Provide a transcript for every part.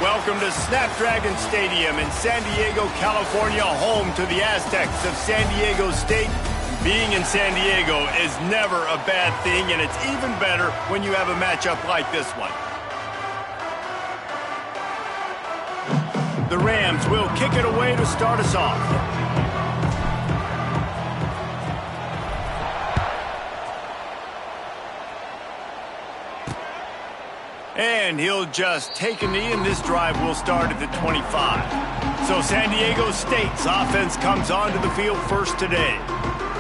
Welcome to Snapdragon Stadium in San Diego, California, home to the Aztecs of San Diego State. Being in San Diego is never a bad thing, and it's even better when you have a matchup like this one. The Rams will kick it away to start us off. And he'll just take a knee, and this drive will start at the 25. So San Diego State's offense comes onto the field first today.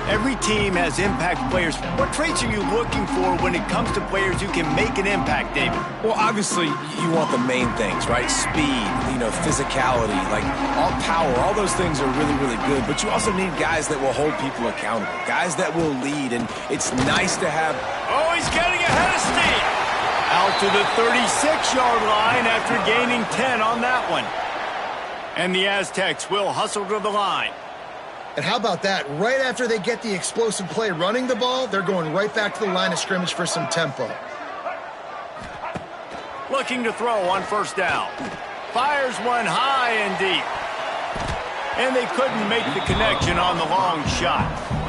Every team has impact players. What traits are you looking for when it comes to players who can make an impact, David? Well, obviously, you want the main things, right? Speed, physicality, like all power, all those things are really, really good. But you also need guys that will hold people accountable, guys that will lead, and it's nice to have... Oh, he's getting ahead of steam! Out to the 36-yard line after gaining 10 on that one. And the Aztecs will hustle to the line. And how about that? Right after they get the explosive play running the ball, they're going right back to the line of scrimmage for some tempo. Looking to throw on first down. Fires one high and deep. And they couldn't make the connection on the long shot.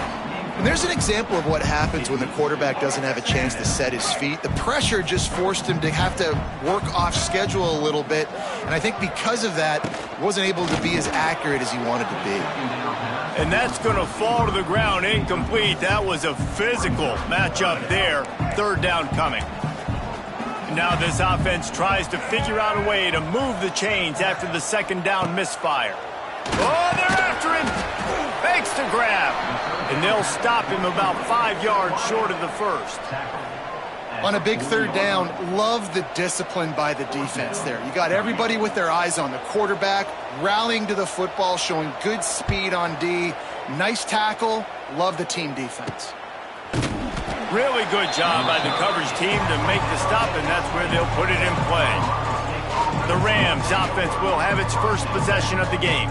And there's an example of what happens when the quarterback doesn't have a chance to set his feet. The pressure just forced him to have to work off schedule a little bit. And I think because of that, he wasn't able to be as accurate as he wanted to be. And that's going to fall to the ground incomplete. That was a physical matchup there. Third down coming. Now this offense tries to figure out a way to move the chains after the second down misfire. Oh, they're after him. Fakes to grab. And they'll stop him about 5 yards short of the first. On a big third down, love the discipline by the defense there. You got everybody with their eyes on the quarterback, rallying to the football, showing good speed on D. Nice tackle. Love the team defense. Really good job by the coverage team to make the stop, and that's where they'll put it in play. The Rams offense will have its first possession of the game.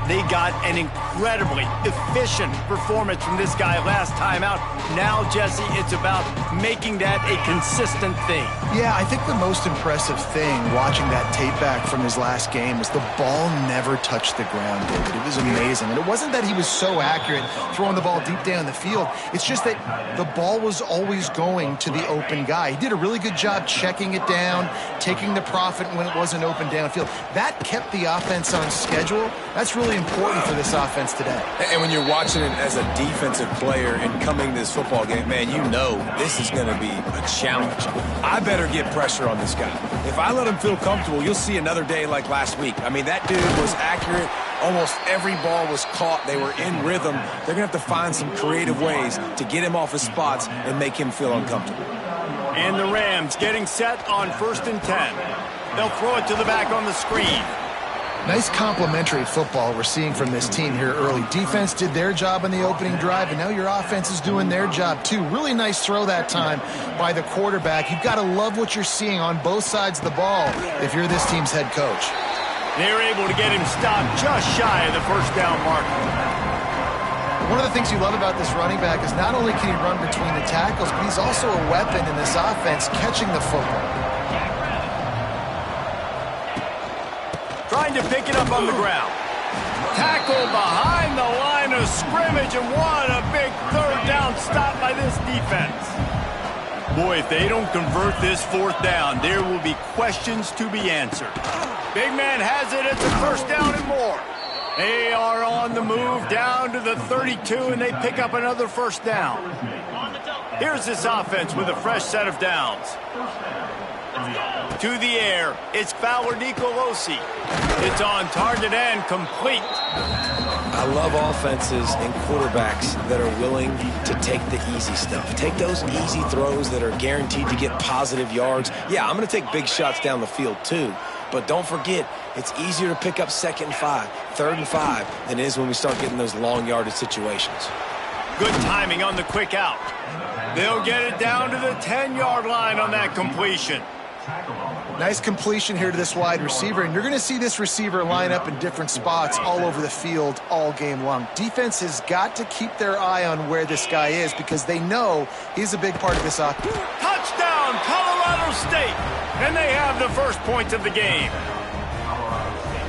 They got an incredibly efficient performance from this guy last time out. Now, Jesse, it's about making that a consistent thing. Yeah, I think the most impressive thing watching that tape back from his last game was the ball never touched the ground, David. It was amazing. And it wasn't that he was so accurate throwing the ball deep down the field. It's just that the ball was always going to the open guy. He did a really good job checking it down, taking the profit when it wasn't open downfield. That kept the offense on schedule. That's really important for this offense today. And when you're watching it as a defensive player and coming to this football game, man, you know this is going to be a challenge. I better get pressure on this guy. If I let him feel comfortable, you'll see another day like last week. I mean, that dude was accurate. Almost every ball was caught. They were in rhythm. They're going to have to find some creative ways to get him off his spots and make him feel uncomfortable. And the Rams getting set on 1st and 10. They'll throw it to the back on the screen. Nice complementary football we're seeing from this team here early. Defense did their job on the opening drive, and now your offense is doing their job too. Really nice throw that time by the quarterback. You've got to love what you're seeing on both sides of the ball if you're this team's head coach. They're able to get him stopped just shy of the first down mark. One of the things you love about this running back is not only can he run between the tackles, but he's also a weapon in this offense catching the football. Trying to pick it up on the ground. Tackle behind the line of scrimmage, and what a big third down stop by this defense. Boy, if they don't convert this fourth down, there will be questions to be answered. Big man has it. It's a first down and more. They are on the move down to the 32, and they pick up another first down. Here's this offense with a fresh set of downs. To the air, it's Fowler Nicolosi. It's on target and complete. I love offenses and quarterbacks that are willing to take the easy stuff. Take those easy throws that are guaranteed to get positive yards. Yeah, I'm going to take big shots down the field too. But don't forget, it's easier to pick up 2nd and 5, 3rd and 5 than it is when we start getting those long yardage situations. Good timing on the quick out. They'll get it down to the 10-yard line on that completion. Nice completion here to this wide receiver, and you're going to see this receiver line up in different spots all over the field all game long. Defense has got to keep their eye on where this guy is because they know he's a big part of this offense. Touchdown, Colorado State! And they have the first points of the game.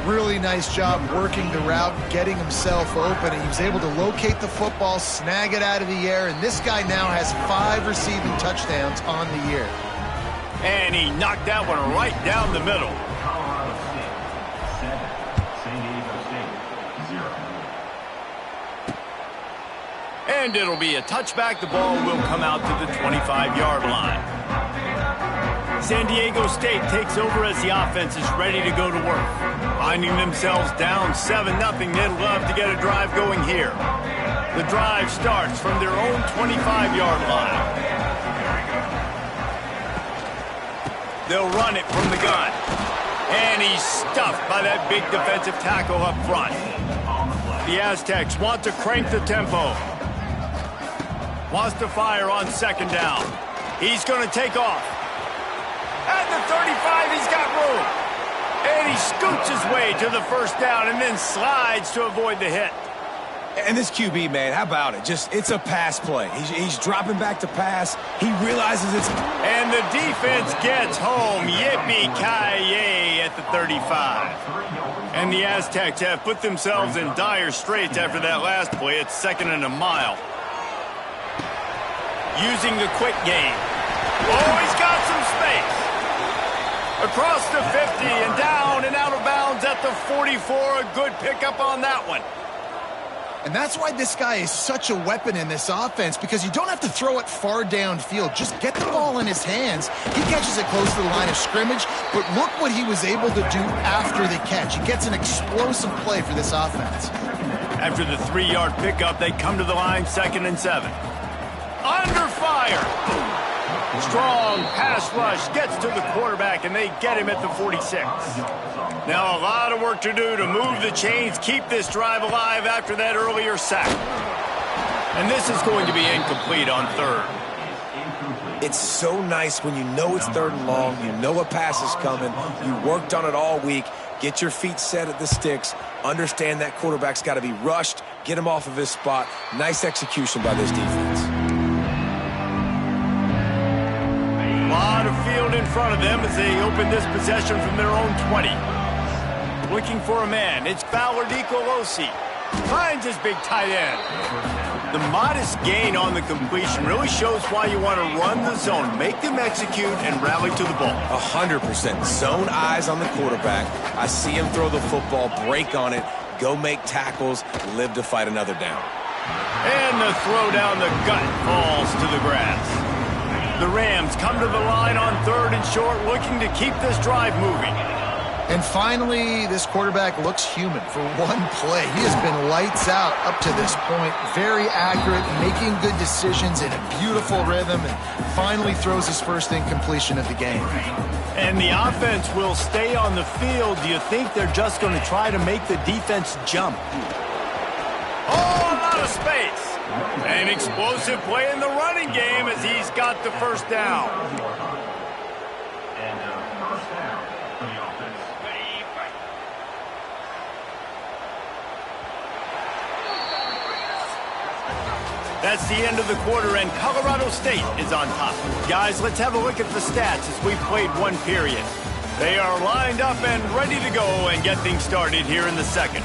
Really nice job working the route, getting himself open, and he was able to locate the football, snag it out of the air, and this guy now has 5 receiving touchdowns on the year. And he knocked that one right down the middle. And it'll be a touchback. The ball will come out to the 25-yard line. San Diego State takes over as the offense is ready to go to work. Finding themselves down 7-0, they'd love to get a drive going here. The drive starts from their own 25-yard line. They'll run it from the gun. And he's stuffed by that big defensive tackle up front. The Aztecs want to crank the tempo. Wants to fire on second down. He's going to take off. At the 35, he's got room. And he scoots his way to the first down and then slides to avoid the hit. And this QB, man, how about it? It's a pass play. He's dropping back to pass. He realizes it's... And the defense gets home. Yippee-ki-yay at the 35. And the Aztecs have put themselves in dire straits after that last play. It's 2nd and a mile. Using the quick game. Oh, he's got some space. Across the 50 and down and out of bounds at the 44. A good pickup on that one. And that's why this guy is such a weapon in this offense, because you don't have to throw it far downfield. Just get the ball in his hands. He catches it close to the line of scrimmage, but look what he was able to do after the catch. He gets an explosive play for this offense. After the 3-yard pickup, they come to the line 2nd and 7. Under fire. Strong pass rush gets to the quarterback, and they get him at the 46. Now a lot of work to do to move the chains, keep this drive alive after that earlier sack. And this is going to be incomplete on 3rd. It's so nice when you know it's 3rd and long, you know a pass is coming, you worked on it all week, get your feet set at the sticks, understand that quarterback's got to be rushed, get him off of his spot. Nice execution by this defense. A lot of field in front of them as they open this possession from their own 20. Looking for a man. It's Fowler DiColosi. Finds his big tight end. The modest gain on the completion really shows why you want to run the zone. Make them execute and rally to the ball. 100%. Zone eyes on the quarterback. I see him throw the football, break on it, go make tackles, live to fight another down. And the throw down the gut falls to the grass. The Rams come to the line on 3rd and short, looking to keep this drive moving. And finally, this quarterback looks human for one play. He has been lights out up to this point. Very accurate, making good decisions in a beautiful rhythm, and finally throws his first incompletion of the game. And the offense will stay on the field. Do you think they're just going to try to make the defense jump? Oh, a lot of space. An explosive play in the running game as he's got the first down. That's the end of the quarter, and Colorado State is on top. Guys, let's have a look at the stats as we've played one period. They are lined up and ready to go and get things started here in the 2nd.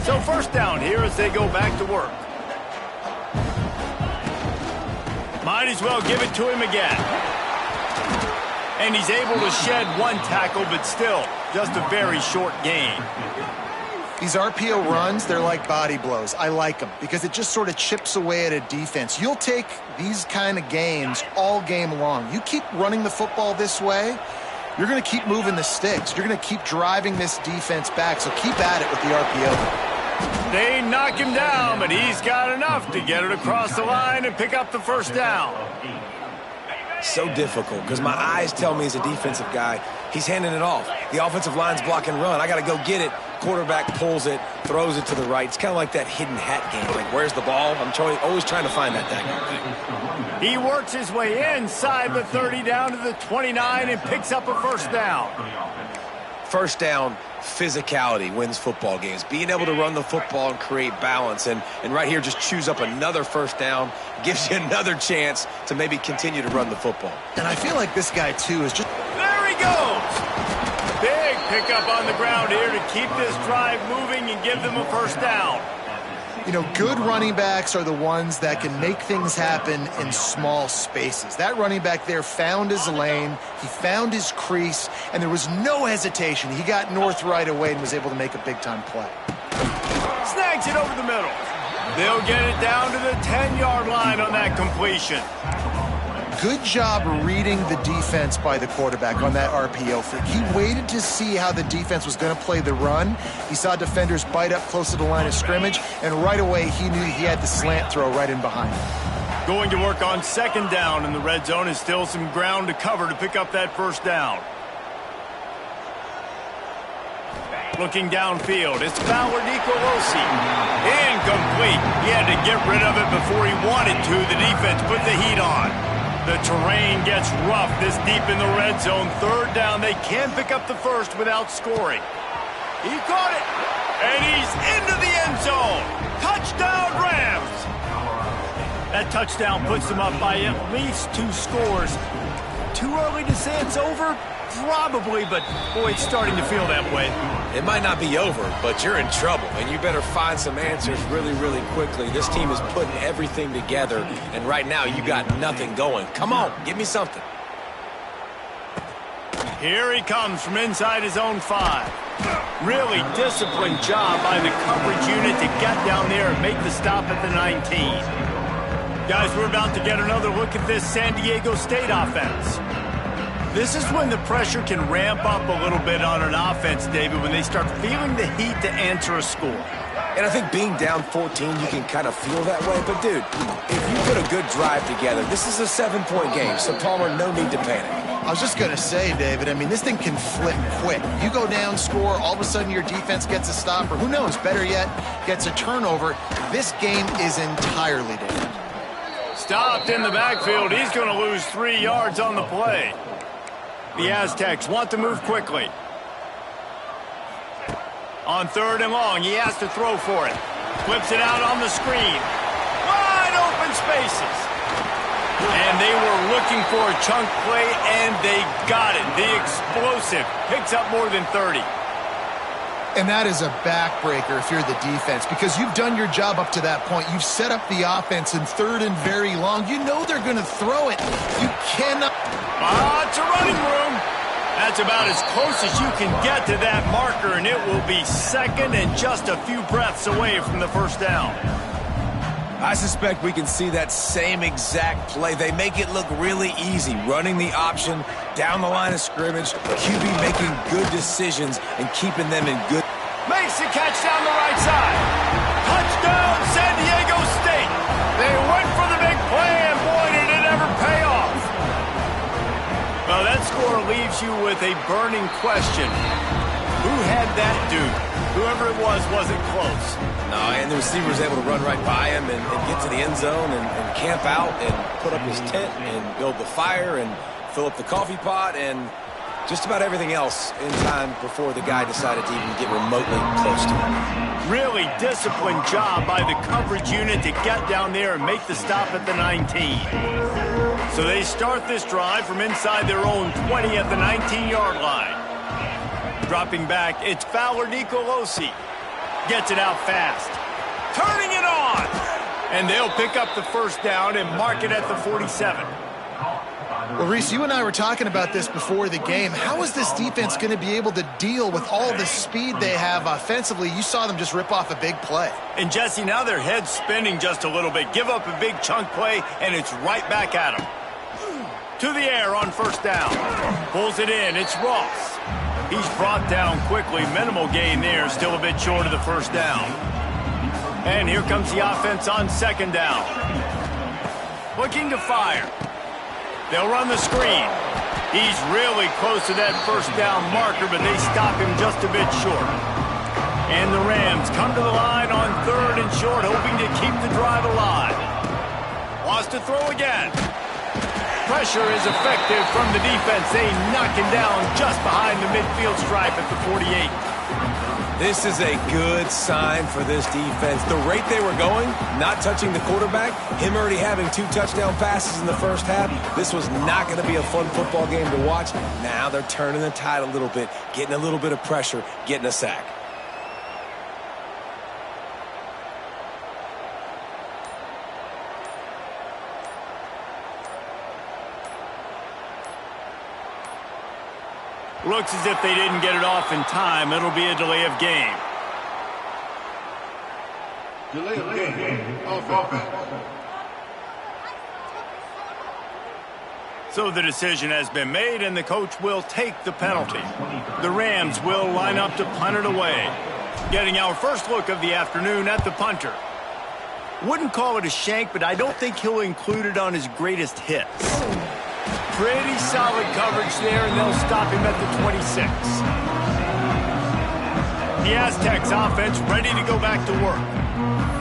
So 1st down here as they go back to work. Might as well give it to him again. And he's able to shed one tackle, but still just a very short gain. These RPO runs, they're like body blows. I like them because it just sort of chips away at a defense. You'll take these kind of games all game long. You keep running the football this way, you're going to keep moving the sticks. You're going to keep driving this defense back, so keep at it with the RPO. They knock him down, but he's got enough to get it across the line and pick up the first down. So difficult because my eyes tell me as a defensive guy, he's handing it off. The offensive line's blocking run. I got to go get it. quarterback pulls it, throws it to the right. It's kind of like that hidden hat game. Like, where's the ball? I'm always trying to find that thing. He works his way inside the 30 down to the 29 and picks up a first down. First down, physicality wins football games. Being able to run the football and create balance. And right here, just choose up another first down, gives you another chance to maybe continue to run the football. And I feel like this guy, too, is just... There he goes! Big pickup on the ground here to keep this drive moving and give them a first down. You know, good running backs are the ones that can make things happen in small spaces. That running back there found his lane, he found his crease, and there was no hesitation. He got north right away and was able to make a big-time play. Snags it over the middle. They'll get it down to the 10-yard line on that completion. Good job reading the defense by the quarterback on that RPO flick. He waited to see how the defense was going to play the run. He saw defenders bite up close to the line of scrimmage, and right away he knew he had the slant throw right in behind him. Going to work on second down in the red zone is still some ground to cover to pick up that first down. Looking downfield, it's Fowler Nicolosi. Incomplete. He had to get rid of it before he wanted to. The defense put the heat on. The terrain gets rough this deep in the red zone. Third down, they can pick up the first without scoring. He caught it, and he's into the end zone. Touchdown, Rams. That touchdown puts them up by at least 2 scores. Too early to say it's over? Probably, but boy, it's starting to feel that way. It might not be over, but you're in trouble, and you better find some answers really, really quickly. This team is putting everything together, and right now you got nothing going. Come on, give me something. Here he comes from inside his own 5. Really disciplined job by the coverage unit to get down there and make the stop at the 19. Guys, we're about to get another look at this San Diego State offense. This is when the pressure can ramp up a little bit on an offense, David, when they start feeling the heat to answer a score. And I think being down 14, you can kind of feel that way. But, dude, if you put a good drive together, this is a 7-point game, so, Palmer, no need to panic. I was just going to say, David, I mean, this thing can flip quick. You go down, score, all of a sudden your defense gets a stop, or who knows, better yet, gets a turnover. This game is entirely different. Stopped in the backfield. He's going to lose 3 yards on the play. The Aztecs want to move quickly. On 3rd and long, he has to throw for it. Flips it out on the screen. Wide open spaces. And they were looking for a chunk play, and they got it. The explosive picks up more than 30. And that is a backbreaker if you're the defense, because you've done your job up to that point. You've set up the offense in 3rd and very long. You know they're going to throw it. You cannot... It's a running room. That's about as close as you can get to that marker, and it will be 2nd and just a few breaths away from the first down. I suspect we can see that same exact play. They make it look really easy, running the option down the line of scrimmage, QB making good decisions and keeping them in good... Makes the catch down the right side. Touchdown, San Diego State. They went for the big play, and boy, did it ever pay off. Well, that score leaves you with a burning question. Who had that dude? Whoever it was wasn't close. No, and the receiver was able to run right by him and get to the end zone and camp out and put up his tent and build the fire and fill up the coffee pot and just about everything else in time before the guy decided to even get remotely close to him. Really disciplined job by the coverage unit to get down there and make the stop at the 19. So they start this drive from inside their own 20 at the 19-yard line. Dropping back, it's Fowler Nicolosi. Gets it out fast. Turning it on! And they'll pick up the first down and mark it at the 47. Well, Reese, you and I were talking about this before the game. How is this defense going to be able to deal with all the speed they have offensively? You saw them just rip off a big play. And, Jesse, now their head's spinning just a little bit. Give up a big chunk play, and it's right back at them. To the air on first down. Pulls it in. It's Ross. He's brought down quickly. Minimal gain there. Still a bit short of the first down. And here comes the offense on second down. Looking to fire. They'll run the screen. He's really close to that first down marker, but they stop him just a bit short. And the Rams come to the line on 3rd and short, hoping to keep the drive alive. Wants to throw again. Pressure is effective from the defense. They knock him down just behind the midfield stripe at the 48. This is a good sign for this defense. The rate they were going, not touching the quarterback, him already having 2 touchdown passes in the first half, this was not going to be a fun football game to watch. Now they're turning the tide a little bit, getting a little bit of pressure, getting a sack. Looks as if they didn't get it off in time. It'll be a delay of game. Delay of game. Offense. So the decision has been made, and the coach will take the penalty. The Rams will line up to punt it away. Getting our first look of the afternoon at the punter. Wouldn't call it a shank, but I don't think he'll include it on his greatest hits. Pretty solid coverage there, and they'll stop him at the 26. The Aztecs offense ready to go back to work.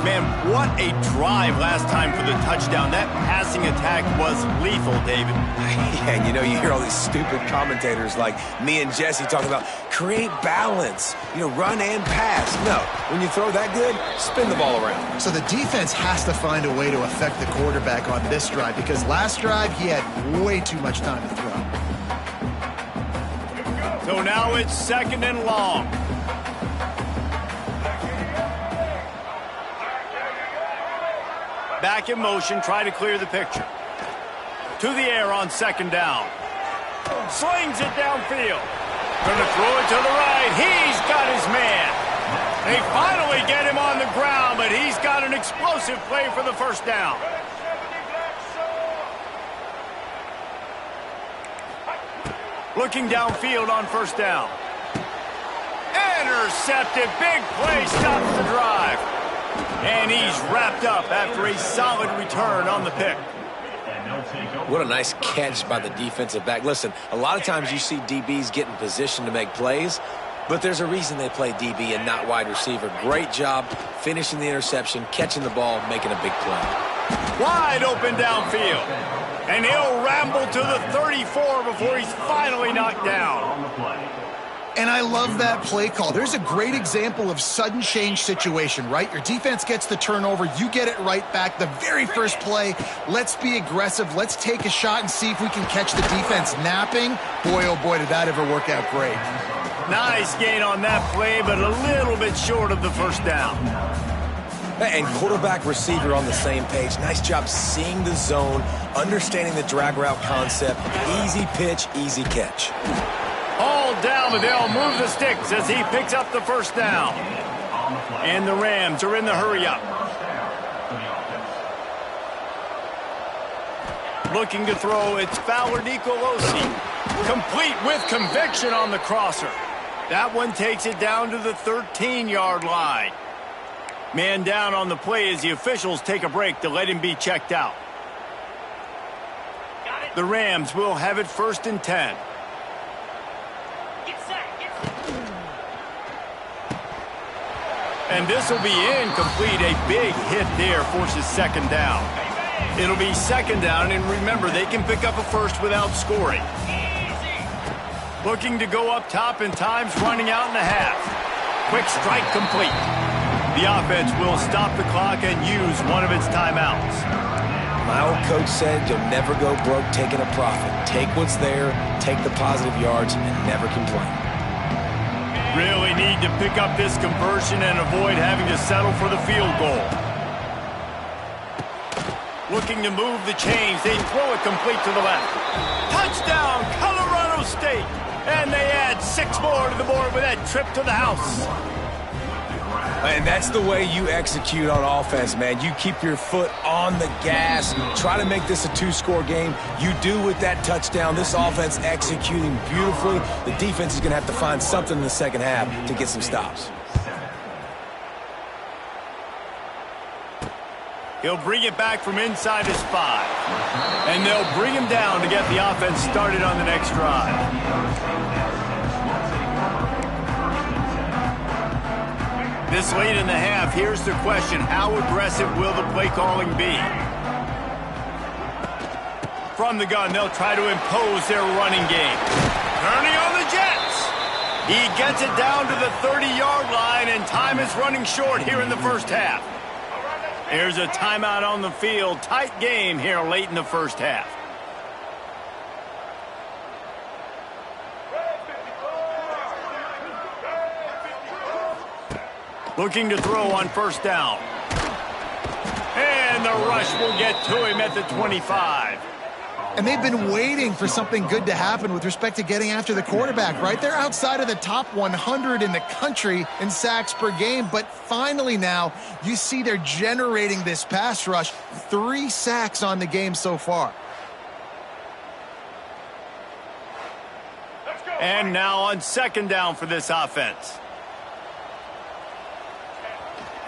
Man, what a drive last time for the touchdown. That passing attack was lethal, David. Yeah, and you know, you hear all these stupid commentators like me and Jesse talking about create balance, run and pass. No, when you throw that good, spin the ball around. So the defense has to find a way to affect the quarterback on this drive, because last drive he had way too much time to throw. So now it's 2nd and long. Back in motion, try to clear the picture. To the air on 2nd down. Slings it downfield. Gonna throw it to the right. He's got his man. They finally get him on the ground, but he's got an explosive play for the first down. Looking downfield on 1st down. Intercepted. Big play stops the drive. And he's wrapped up after a solid return on the pick. What a nice catch by the defensive back. Listen, a lot of times you see DBs get in position to make plays, but there's a reason they play DB and not wide receiver. Great job finishing the interception, catching the ball, making a big play. Wide open downfield. And he'll ramble to the 34 before he's finally knocked down. And I love that play call. There's a great example of sudden change situation, right? Your defense gets the turnover. You get it right back. The very first play, let's be aggressive. Let's take a shot and see if we can catch the defense napping. Boy, oh boy, did that ever work out great. Nice gain on that play, but a little bit short of the first down. And quarterback receiver on the same page. Nice job seeing the zone, understanding the drag route concept. Easy pitch, easy catch. All down, but they'll move the sticks as he picks up the first down. And the Rams are in the hurry-up. Looking to throw, it's Fowler Nicolosi. Complete with conviction on the crosser. That one takes it down to the 13-yard line. Man down on the play as the officials take a break to let him be checked out. The Rams will have it 1st and 10. And this will be incomplete. A big hit there forces 2nd down. It'll be 2nd down, and remember, they can pick up a first without scoring. Looking to go up top, and time's running out in the half. Quick strike complete. The offense will stop the clock and use one of its timeouts. My old coach said you'll never go broke taking a profit. Take what's there, take the positive yards, and never complain. Really need to pick up this conversion and avoid having to settle for the field goal. Looking to move the chains. They throw it complete to the left. Touchdown, Colorado State. And they add 6 more to the board with that trip to the house. And that's the way you execute on offense, man. You keep your foot on the gas. Try to make this a 2-score game. You do with that touchdown. This offense executing beautifully. The defense is going to have to find something in the second half to get some stops. He'll bring it back from inside his 5. And they'll bring him down to get the offense started on the next drive. This late in the half, here's the question. How aggressive will the play calling be? From the gun, they'll try to impose their running game. Turning on the Jets. He gets it down to the 30-yard line, and time is running short here in the first half. There's a timeout on the field. Tight game here late in the first half. Looking to throw on first down. And the rush will get to him at the 25. And they've been waiting for something good to happen with respect to getting after the quarterback, right? They're outside of the top 100 in the country in sacks per game, but finally now you see they're generating this pass rush. 3 sacks on the game so far. And now on second down for this offense.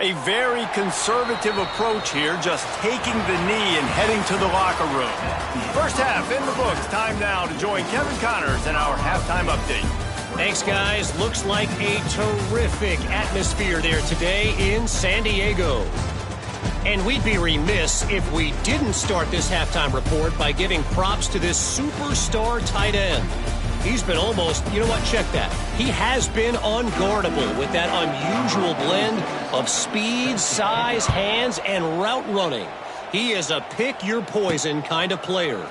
A very conservative approach here, just taking the knee and heading to the locker room. First half in the books. Time now to join Kevin Connors in our halftime update. Thanks, guys. Looks like a terrific atmosphere there today in San Diego. And we'd be remiss if we didn't start this halftime report by giving props to this superstar tight end. He's been almost, you know what, check that. He has been unguardable with that unusual blend of speed, size, hands, and route running. He is a pick-your-poison kind of player.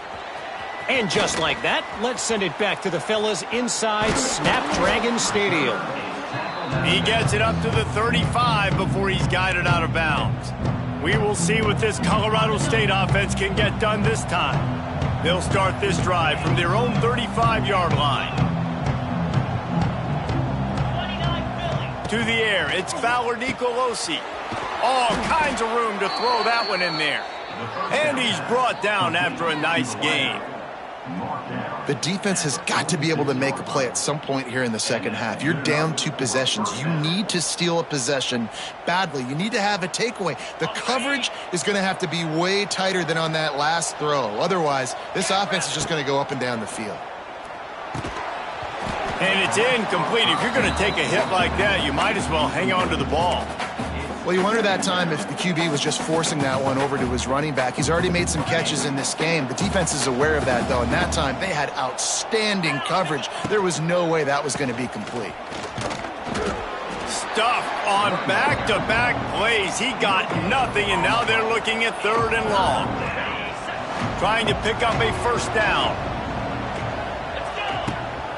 And just like that, let's send it back to the fellas inside Snapdragon Stadium. He gets it up to the 35 before he's guided out of bounds. We will see what this Colorado State offense can get done this time. They'll start this drive from their own 35-yard line. To the air, it's Fowler Nicolosi. All kinds of room to throw that one in there. And he's brought down after a nice gain. The defense has got to be able to make a play at some point here in the second half. You're down 2 possessions. You need to steal a possession badly. You need to have a takeaway. The coverage is going to have to be way tighter than on that last throw. Otherwise, this offense is just going to go up and down the field. And it's incomplete. If you're going to take a hit like that, you might as well hang on to the ball. Well, you wonder that time if the QB was just forcing that one over to his running back. He's already made some catches in this game. The defense is aware of that, though, and that time they had outstanding coverage. There was no way that was going to be complete. Stuffed on back-to-back plays. He got nothing, and now they're looking at 3rd and long. Trying to pick up a first down.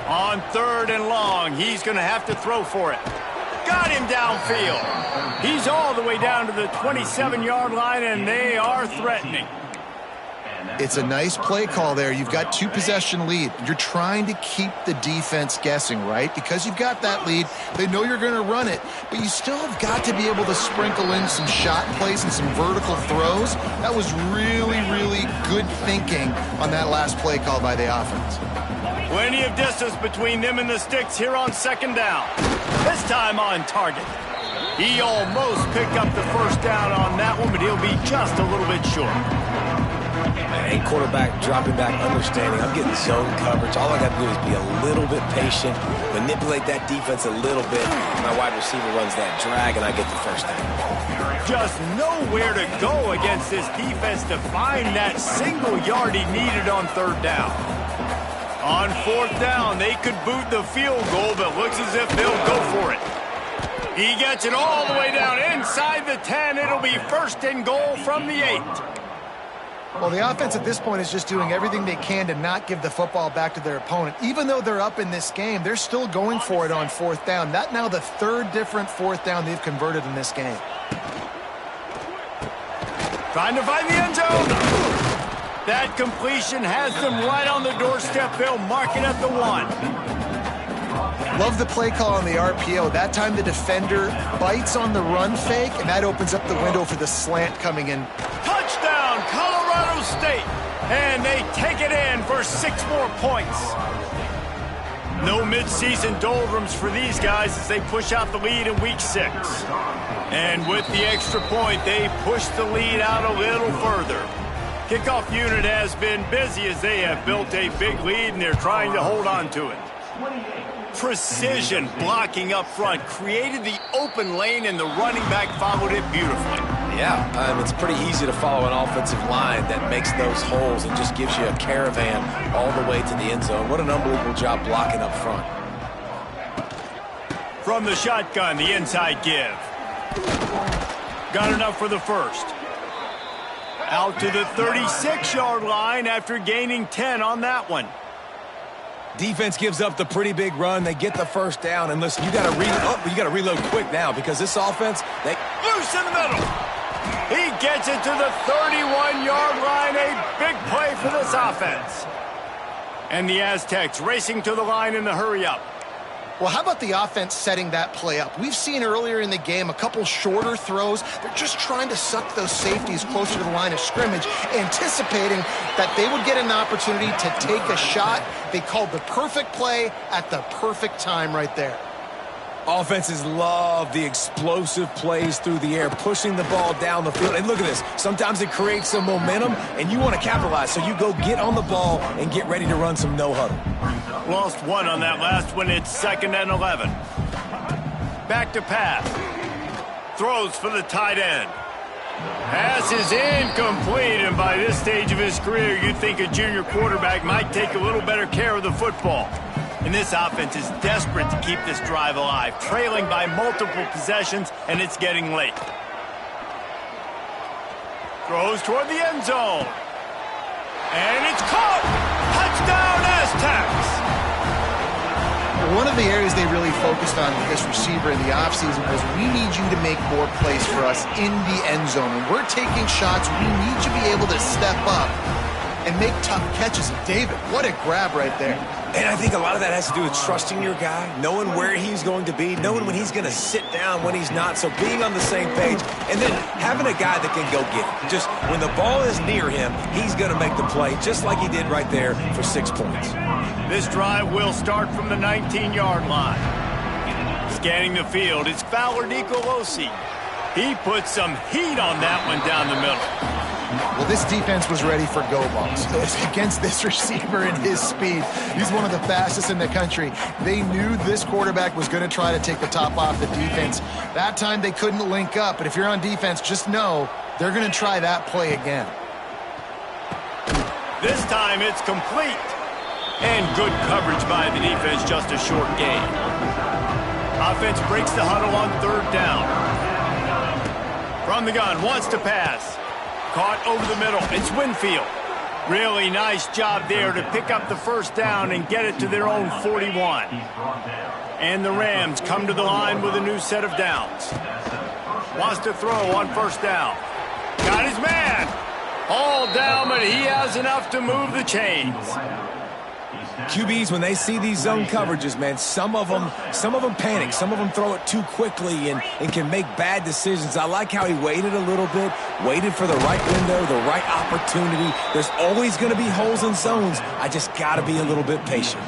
On 3rd and long, he's going to have to throw for it. Got him downfield. He's all the way down to the 27-yard line, and they are threatening. It's a nice play call there. You've got 2-possession lead. You're trying to keep the defense guessing, right? Because you've got that lead. They know you're going to run it, but you still have got to be able to sprinkle in some shot plays and some vertical throws. That was really, really good thinking on that last play call by the offense. Plenty of distance between them and the sticks here on second down. This time on target. He almost picked up the first down on that one, but he'll be just a little bit short. Hey, quarterback dropping back, understanding. I'm getting zone coverage. All I got to do is be a little bit patient, manipulate that defense a little bit. My wide receiver runs that drag, and I get the first down. Just nowhere to go against this defense to find that single yard he needed on 3rd down. On 4th down, they could boot the field goal, but looks as if they'll go for it. He gets it all the way down inside the 10. It'll be 1st and goal from the 8. Well, the offense at this point is just doing everything they can to not give the football back to their opponent. Even though they're up in this game, they're still going for it on 4th down. That now the 3rd different 4th down they've converted in this game. Trying to find the end zone. That completion has them right on the doorstep. They'll mark it at the 1. Love the play call on the RPO. That time the defender bites on the run fake, and that opens up the window for the slant coming in. Touchdown, Colorado State. And they take it in for 6 more points. No midseason doldrums for these guys as they push out the lead in week 6. And with the extra point, they push the lead out a little further. Kickoff unit has been busy as they have built a big lead, and they're trying to hold on to it. Precision blocking up front created the open lane, and the running back followed it beautifully. Yeah, it's pretty easy to follow an offensive line that makes those holes and just gives you a caravan all the way to the end zone. What an unbelievable job blocking up front. From the shotgun, the inside give. Got enough for the first. Out to the 36-yard line after gaining 10 on that one. Defense gives up the pretty big run. They get the first down. And listen, you got to reload quick now because this offense, they loose in the middle. He gets it to the 31-yard line. A big play for this offense. And the Aztecs racing to the line in the hurry-up. Well, how about the offense setting that play up? We've seen earlier in the game a couple shorter throws. They're just trying to suck those safeties closer to the line of scrimmage, anticipating that they would get an opportunity to take a shot. They called the perfect play at the perfect time right there. Offenses love the explosive plays through the air, pushing the ball down the field. And look at this. Sometimes it creates some momentum, and you want to capitalize. So you go get on the ball and get ready to run some no-huddle. Lost one on that last one. It's 2nd and 11. Back to pass. Throws for the tight end. Pass is incomplete, and by this stage of his career, you'd think a junior quarterback might take a little better care of the football. And this offense is desperate to keep this drive alive, trailing by multiple possessions, and it's getting late. Throws toward the end zone. And it's caught! Touchdown, Aztecs! One of the areas they really focused on with this receiver in the offseason was, we need you to make more plays for us in the end zone. When we're taking shots, we need you to be able to step up and make tough catches. David, what a grab right there. And I think a lot of that has to do with trusting your guy, knowing where he's going to be, knowing when he's going to sit down, when he's not. So being on the same page, and then having a guy that can go get it. Just when the ball is near him, he's going to make the play, just like he did right there for 6 points. This drive will start from the 19-yard line. Scanning the field, it's Fowler Nicolosi. He put some heat on that one down the middle. Well, this defense was ready for go balls against this receiver and his speed. He's one of the fastest in the country. They knew this quarterback was going to try to take the top off the defense. That time they couldn't link up, but if you're on defense, just know they're going to try that play again. This time it's complete. And good coverage by the defense, just a short gain. Offense breaks the huddle on 3rd down. From the gun, wants to pass. Caught over the middle. It's Winfield. Really nice job there to pick up the first down and get it to their own 41. And the Rams come to the line with a new set of downs. Wants to throw on 1st down. Got his man. All down, but he has enough to move the chains. QBs, when they see these zone coverages, man, some of them panic. Some of them throw it too quickly and can make bad decisions. I like how he waited a little bit, waited for the right window, the right opportunity. There's always going to be holes in zones. I just got to be a little bit patient.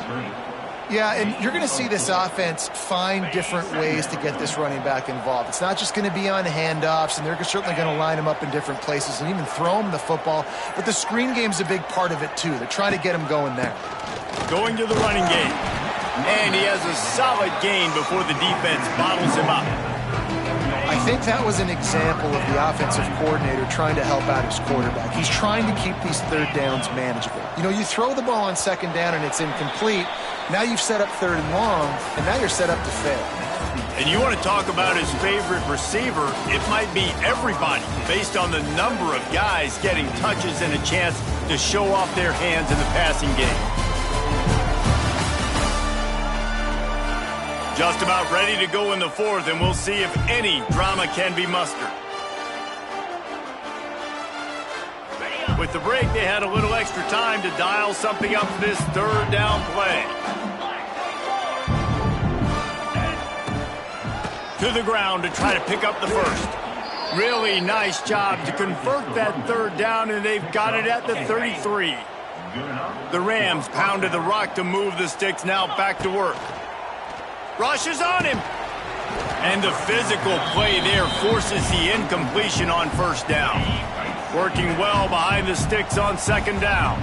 Yeah, and you're going to see this offense find different ways to get this running back involved. It's not just going to be on handoffs, and they're certainly going to line him up in different places and even throw him the football. But the screen game's a big part of it, too. They're trying to get him going there. Going to the running game. And he has a solid gain before the defense bottles him up. I think that was an example of the offensive coordinator trying to help out his quarterback. He's trying to keep these 3rd downs manageable. You know, you throw the ball on 2nd down and it's incomplete. Now you've set up 3rd and long, and now you're set up to fail. And you want to talk about his favorite receiver, it might be everybody, based on the number of guys getting touches and a chance to show off their hands in the passing game. Just about ready to go in the 4th, and we'll see if any drama can be mustered. With the break, they had a little extra time to dial something up for this 3rd down play. To the ground to try to pick up the first. Really nice job to convert that 3rd down, and they've got it at the 33. The Rams pounded the rock to move the sticks, now back to work. Rushes on him. And the physical play there forces the incompletion on 1st down. Working well behind the sticks on 2nd down.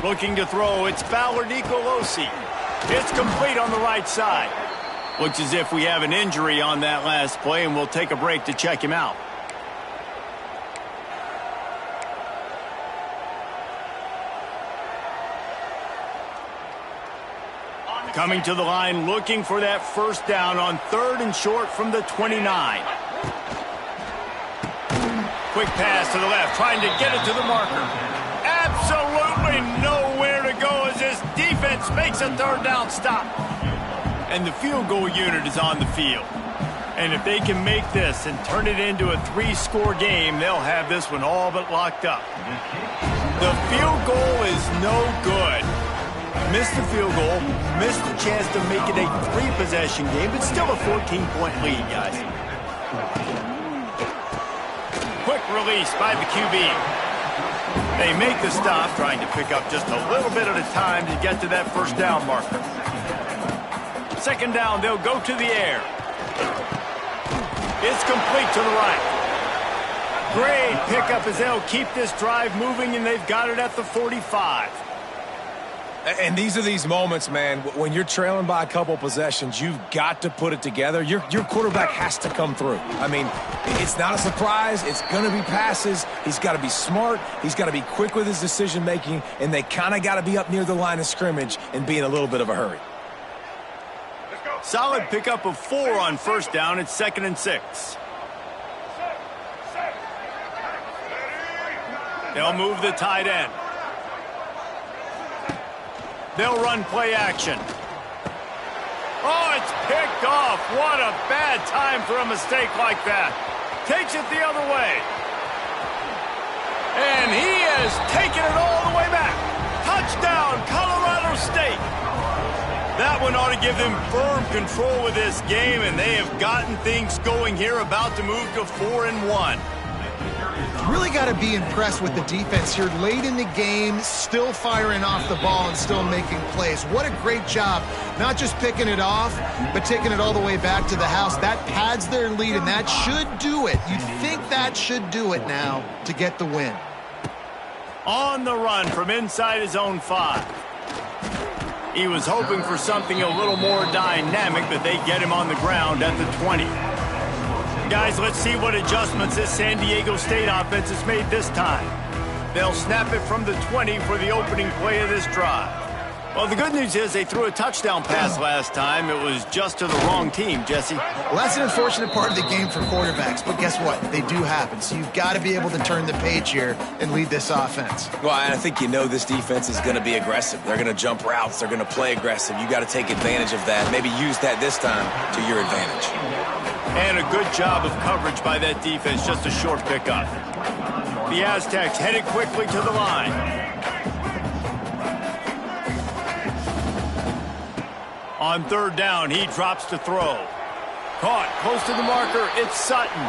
Looking to throw, it's Fowler Nicolosi. It's complete on the right side. Looks as if we have an injury on that last play, and we'll take a break to check him out. Coming to the line, looking for that first down on 3rd and short from the 29. Quick pass to the left, trying to get it to the marker. Absolutely nowhere to go as this defense makes a 3rd down stop. And the field goal unit is on the field. And if they can make this and turn it into a 3-score game, they'll have this one all but locked up. The field goal is no good. Missed the field goal, missed the chance to make it a 3-possession game, but still a 14-point lead, guys. Quick release by the QB. They make the stop, trying to pick up just a little bit at a time to get to that first down marker. 2nd down, they'll go to the air. It's complete to the right. Great pickup as they'll keep this drive moving, and they've got it at the 45. And these are these moments, man, when you're trailing by a couple possessions, you've got to put it together. Your quarterback has to come through. I mean, it's not a surprise. It's going to be passes. He's got to be smart. He's got to be quick with his decision-making, and they kind of got to be up near the line of scrimmage and be in a little bit of a hurry. Solid pickup of 4 on 1st down. It's 2nd and 6. They'll move the tight end. They'll run play action. Oh, it's picked off. What a bad time for a mistake like that. Takes it the other way. And he has taken it all the way back. Touchdown, Colorado State. That one ought to give them firm control with this game, and they have gotten things going here, about to move to 4-1. Really got to be impressed with the defense here late in the game, still firing off the ball and still making plays. What a great job, not just picking it off, but taking it all the way back to the house. That pads their lead, and that should do it. You'd think that should do it now to get the win. On the run from inside his own 5. He was hoping for something a little more dynamic, but they get him on the ground at the 20. Guys, let's see what adjustments this San Diego State offense has made this time. They'll snap it from the 20 for the opening play of this drive. Well, the good news is they threw a touchdown pass last time. It was just to the wrong team, Jesse. Well, that's an unfortunate part of the game for quarterbacks, but guess what? They do happen, so you've got to be able to turn the page here and lead this offense. Well, I think you know this defense is going to be aggressive. They're going to jump routes. They're going to play aggressive. You got to take advantage of that. Maybe use that this time to your advantage. And a good job of coverage by that defense, just a short pickup. The Aztecs headed quickly to the line. On 3rd down, he drops to throw. Caught close to the marker, it's Sutton.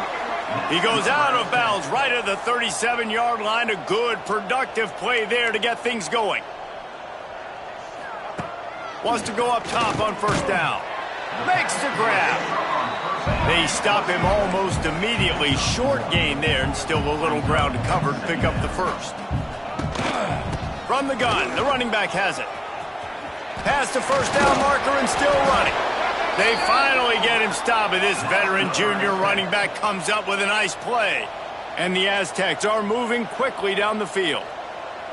He goes out of bounds right at the 37-yard line. A good, productive play there to get things going. Wants to go up top on 1st down. Makes the grab. They stop him almost immediately. Short gain there, and still a little ground to cover to pick up the 1st. From the gun, the running back has it. Past the 1st down marker and still running. They finally get him stopped, but this veteran junior running back comes up with a nice play. And the Aztecs are moving quickly down the field.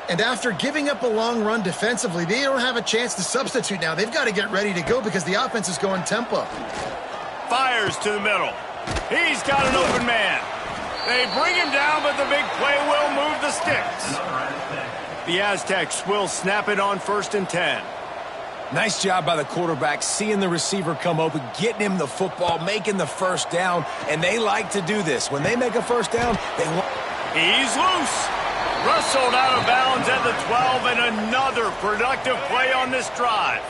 And after giving up a long run defensively, they don't have a chance to substitute now. They've got to get ready to go because the offense is going tempo. Fires to the middle. He's got an open man. They bring him down, but the big play will move the sticks. The Aztecs will snap it on 1st and 10. Nice job by the quarterback, seeing the receiver come open, getting him the football, making the 1st down, and they like to do this. When they make a 1st down, they want... He's loose. Rustled out of bounds at the 12, and another productive play on this drive.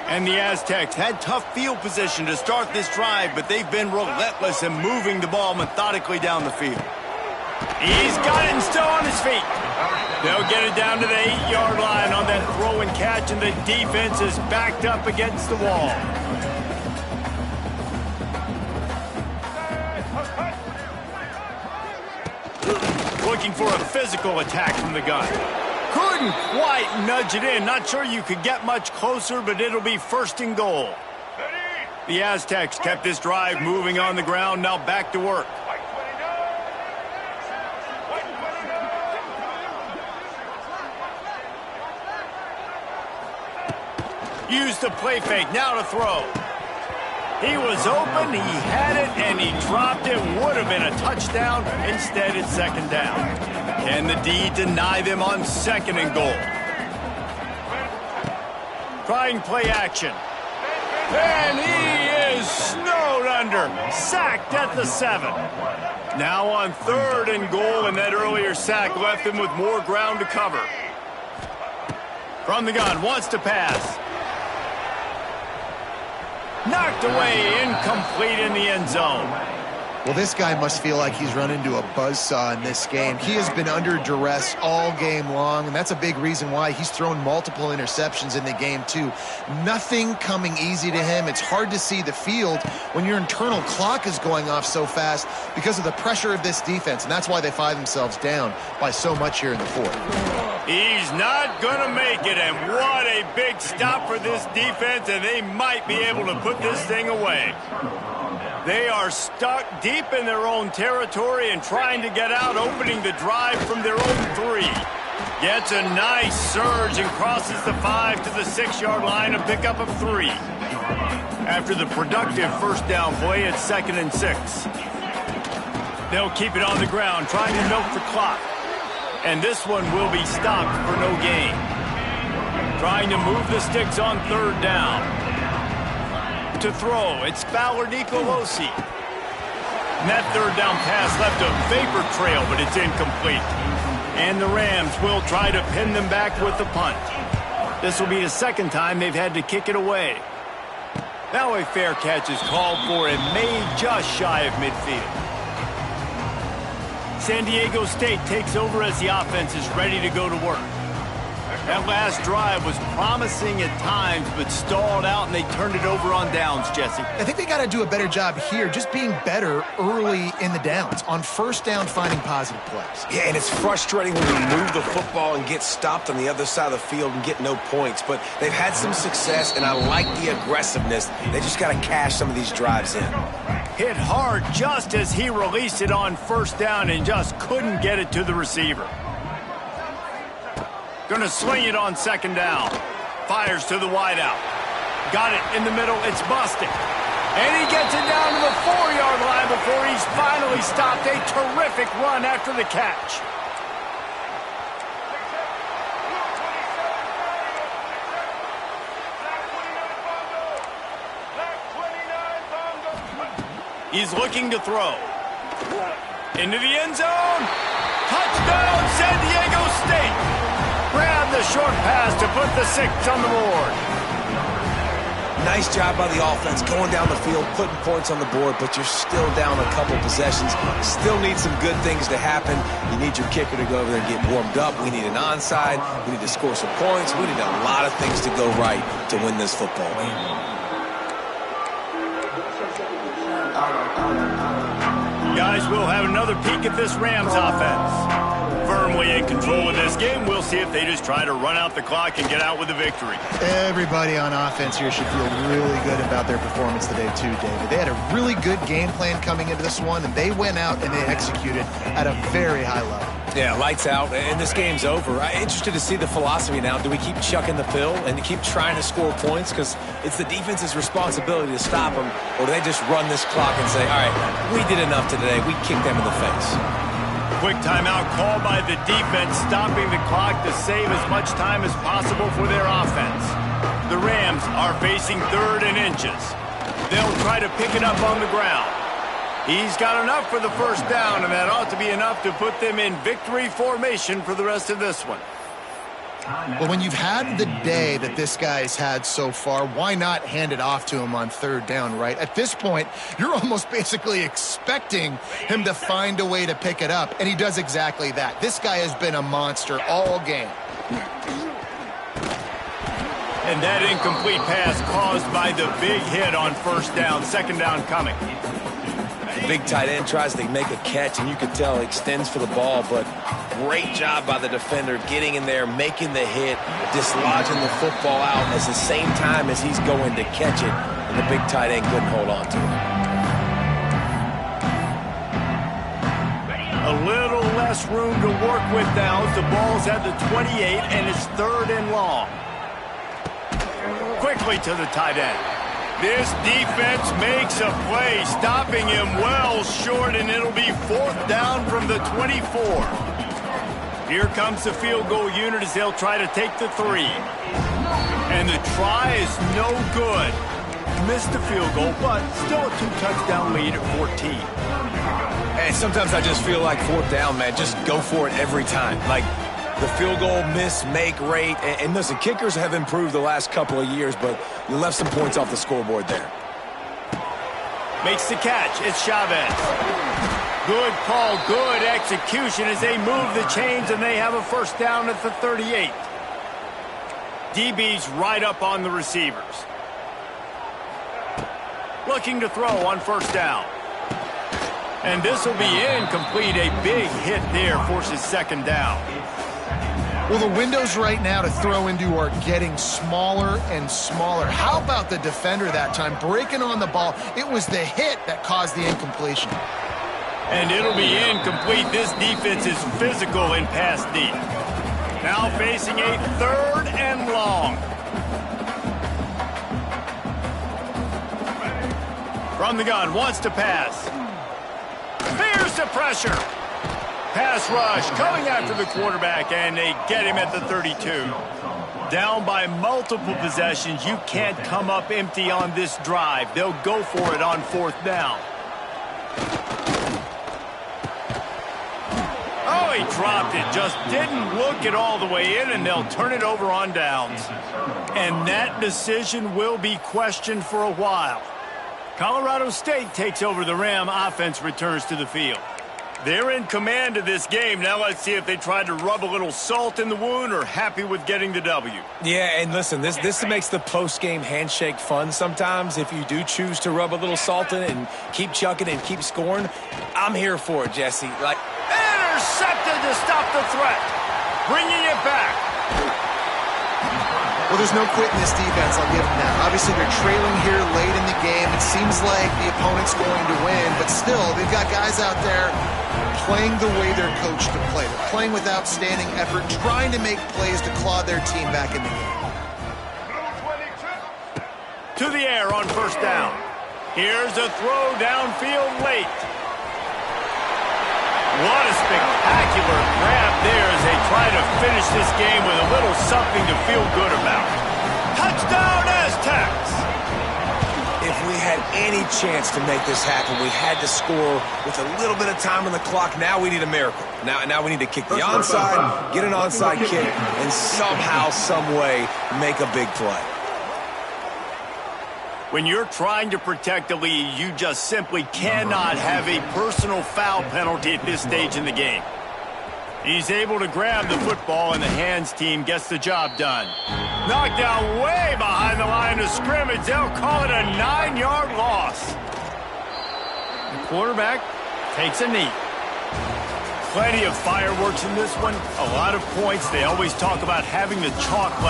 And the Aztecs had tough field position to start this drive, but they've been relentless in moving the ball methodically down the field. He's got it and still on his feet. They'll get it down to the 8-yard line on that throw and catch, and the defense is backed up against the wall. Looking for a physical attack from the gun. Could couldn't quite nudge it in. Not sure you could get much closer, but it'll be 1st and goal. The Aztecs kept this drive moving on the ground. Now back to work. Use the play fake. Now to throw. He was open, he had it, and he dropped it. Would have been a touchdown. Instead, it's 2nd down. Can the D deny them on 2nd and goal? Trying play action. And he is snowed under. Sacked at the 7. Now on 3rd and goal, and that earlier sack left him with more ground to cover. From the gun, wants to pass. Knocked away, incomplete in the end zone. Well, this guy must feel like he's run into a buzzsaw in this game. He has been under duress all game long, and that's a big reason why he's thrown multiple interceptions in the game, too. Nothing coming easy to him. It's hard to see the field when your internal clock is going off so fast because of the pressure of this defense, and that's why they find themselves down by so much here in the 4th. He's not going to make it, and what a big stop for this defense, and they might be able to put this thing away. They are stuck deep in their own territory and trying to get out, opening the drive from their own 3. Gets a nice surge and crosses the 5 to the 6-yard line, a pickup of 3. After the productive 1st down play, it's 2nd and 6. They'll keep it on the ground, trying to milk the clock. And this one will be stopped for no gain. Trying to move the sticks on 3rd down. To throw, it's Fowler Nicolosi. And that 3rd down pass left a vapor trail, but it's incomplete. And the Rams will try to pin them back with the punt. This will be the 2nd time they've had to kick it away. Now a fair catch is called for and made just shy of midfield. San Diego State takes over as the offense is ready to go to work. That last drive was promising at times, but stalled out, and they turned it over on downs, Jesse. I think they got to do a better job here, just being better early in the downs. On 1st down, finding positive plays. Yeah, and it's frustrating when you move the football and get stopped on the other side of the field and get no points. But they've had some success, and I like the aggressiveness. They just got to cash some of these drives in. Hit hard just as he released it on 1st down and just couldn't get it to the receiver. Going to sling it on 2nd down. Fires to the wideout. Got it in the middle. It's busted. And he gets it down to the 4-yard line before he's finally stopped. A terrific run after the catch. He's looking to throw. Into the end zone. Touchdown, San Diego State. Grab the short pass to put the 6 on the board. Nice job by the offense going down the field, putting points on the board, but you're still down a couple possessions. Still need some good things to happen. You need your kicker to go over there and get warmed up. We need an onside. We need to score some points. We need a lot of things to go right to win this football game. Guys, we'll have another peek at this Rams offense. Firmly in control of this game. We'll see if they just try to run out the clock and get out with a victory. Everybody on offense here should feel really good about their performance today too, David. They had a really good game plan coming into this one, and they went out and they executed at a very high level. Yeah, lights out, and this game's over. I'm interested to see the philosophy now. Do we keep chucking the pill and to keep trying to score points because it's the defense's responsibility to stop them, or do they just run this clock and say, all right, we did enough today. We kicked them in the face. Quick timeout called by the defense, stopping the clock to save as much time as possible for their offense. The Rams are facing 3rd and inches. They'll try to pick it up on the ground. He's got enough for the 1st down, and that ought to be enough to put them in victory formation for the rest of this one. Well, when you've had the day that this guy's had so far, why not hand it off to him on 3rd down, right? At this point, you're almost basically expecting him to find a way to pick it up, and he does exactly that. This guy has been a monster all game. And that incomplete pass caused by the big hit on 1st down, 2nd down coming. The big tight end tries to make a catch, and you can tell he extends for the ball, but great job by the defender getting in there, making the hit, dislodging the football out at the same time as he's going to catch it, and the big tight end couldn't hold on to it. A little less room to work with now as the ball's at the 28 and it's 3rd and long. Quickly to the tight end. This defense makes a play, stopping him well short, and it'll be 4th down from the 24. Here comes the field goal unit as they'll try to take the 3. And the try is no good. Missed the field goal, but still a 2-touchdown lead at 14. And sometimes I just feel like 4th down, man. Just go for it every time. Like the field goal miss-make rate. And listen, kickers have improved the last couple of years, but you left some points off the scoreboard there. Makes the catch. It's Chavez. Good call, good execution as they move the chains, and they have a 1st down at the 38. DB's right up on the receivers. Looking to throw on 1st down. And this will be incomplete. A big hit there forces 2nd down. Well, the windows right now to throw into are getting smaller and smaller. How about the defender that time breaking on the ball? It was the hit that caused the incompletion. And it'll be incomplete. This defense is physical in pass deep. Now facing a 3rd and long. From the gun, wants to pass. Fears the pressure. Pass rush coming after the quarterback, and they get him at the 32. Down by multiple possessions. You can't come up empty on this drive. They'll go for it on 4th down. Oh, he dropped it. Just didn't look it all the way in, and they'll turn it over on downs. And that decision will be questioned for a while. Colorado State takes over the Ram. Offense returns to the field. They're in command of this game. Now let's see if they tried to rub a little salt in the wound or happy with getting the W. Yeah, and listen, this makes the post-game handshake fun sometimes. If you do choose to rub a little salt in it and keep chucking and keep scoring, I'm here for it, Jesse. Like, intercepted to stop the threat. Bringing it back. Well, there's no quitting this defense, I'll give them that. Obviously, they're trailing here late in the game. It seems like the opponent's going to win, but still, they've got guys out there playing the way they're coached to play. They're playing with outstanding effort, trying to make plays to claw their team back in the game. To the air on 1st down. Here's a throw downfield late. What a spectacular grab there as they try to finish this game with a little something to feel good about. Touchdown, Aztecs! if we had any chance to make this happen, we had to score with a little bit of time on the clock. Now we need a miracle. Now we need to kick the onside, get an onside kick, and somehow, some way, make a big play. When you're trying to protect a lead, you just simply cannot have a personal foul penalty at this stage in the game. He's able to grab the football, and the hands team gets the job done. Knocked down way behind the line of scrimmage. They'll call it a 9-yard loss. The quarterback takes a knee. Plenty of fireworks in this one. A lot of points. They always talk about having the chalk